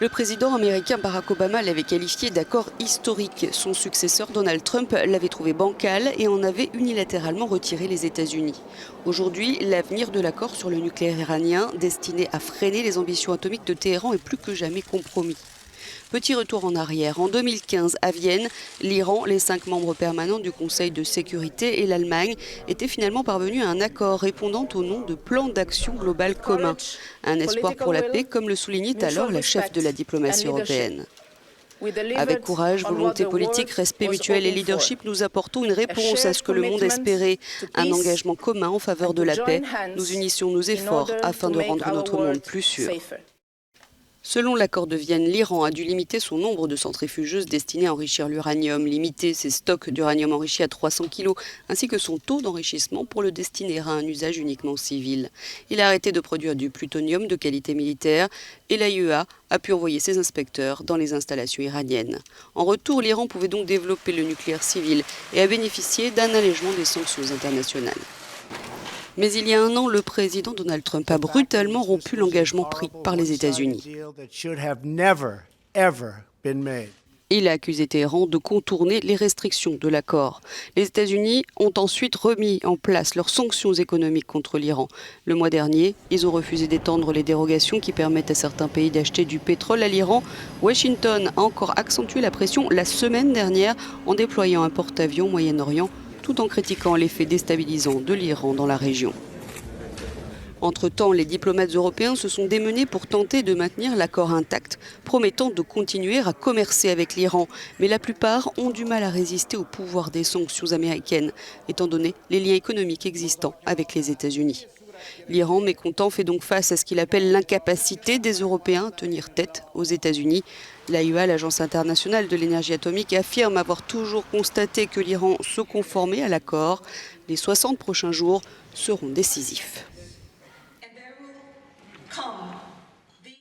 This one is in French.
Le président américain Barack Obama l'avait qualifié d'accord historique. Son successeur Donald Trump l'avait trouvé bancal et en avait unilatéralement retiré les États-Unis. Aujourd'hui, l'avenir de l'accord sur le nucléaire iranien, destiné à freiner les ambitions atomiques de Téhéran, est plus que jamais compromis. Petit retour en arrière. En 2015, à Vienne, l'Iran, les 5 membres permanents du Conseil de sécurité et l'Allemagne étaient finalement parvenus à un accord répondant au nom de plan d'action global commun. Un espoir pour la paix, comme le soulignait alors la chef de la diplomatie européenne. Avec courage, volonté politique, respect mutuel et leadership, nous apportons une réponse à ce que le monde espérait. Un engagement commun en faveur de la paix. Nous unissions nos efforts afin de rendre notre monde plus sûr. Selon l'accord de Vienne, l'Iran a dû limiter son nombre de centrifugeuses destinées à enrichir l'uranium, limiter ses stocks d'uranium enrichi à 300 kg, ainsi que son taux d'enrichissement pour le destiner à un usage uniquement civil. Il a arrêté de produire du plutonium de qualité militaire et l'AIEA a pu envoyer ses inspecteurs dans les installations iraniennes. En retour, l'Iran pouvait donc développer le nucléaire civil et a bénéficié d'un allègement des sanctions internationales. Mais il y a un an, le président Donald Trump a brutalement rompu l'engagement pris par les États-Unis. Il a accusé Téhéran de contourner les restrictions de l'accord. Les États-Unis ont ensuite remis en place leurs sanctions économiques contre l'Iran. Le mois dernier, ils ont refusé d'étendre les dérogations qui permettent à certains pays d'acheter du pétrole à l'Iran. Washington a encore accentué la pression la semaine dernière en déployant un porte-avions au Moyen-Orient, tout en critiquant l'effet déstabilisant de l'Iran dans la région. Entre-temps, les diplomates européens se sont démenés pour tenter de maintenir l'accord intact, promettant de continuer à commercer avec l'Iran. Mais la plupart ont du mal à résister au pouvoir des sanctions américaines, étant donné les liens économiques existants avec les États-Unis. L'Iran, mécontent, fait donc face à ce qu'il appelle l'incapacité des Européens à tenir tête aux États-Unis. L'AIEA, l'Agence internationale de l'énergie atomique, affirme avoir toujours constaté que l'Iran se conformait à l'accord. Les 60 prochains jours seront décisifs.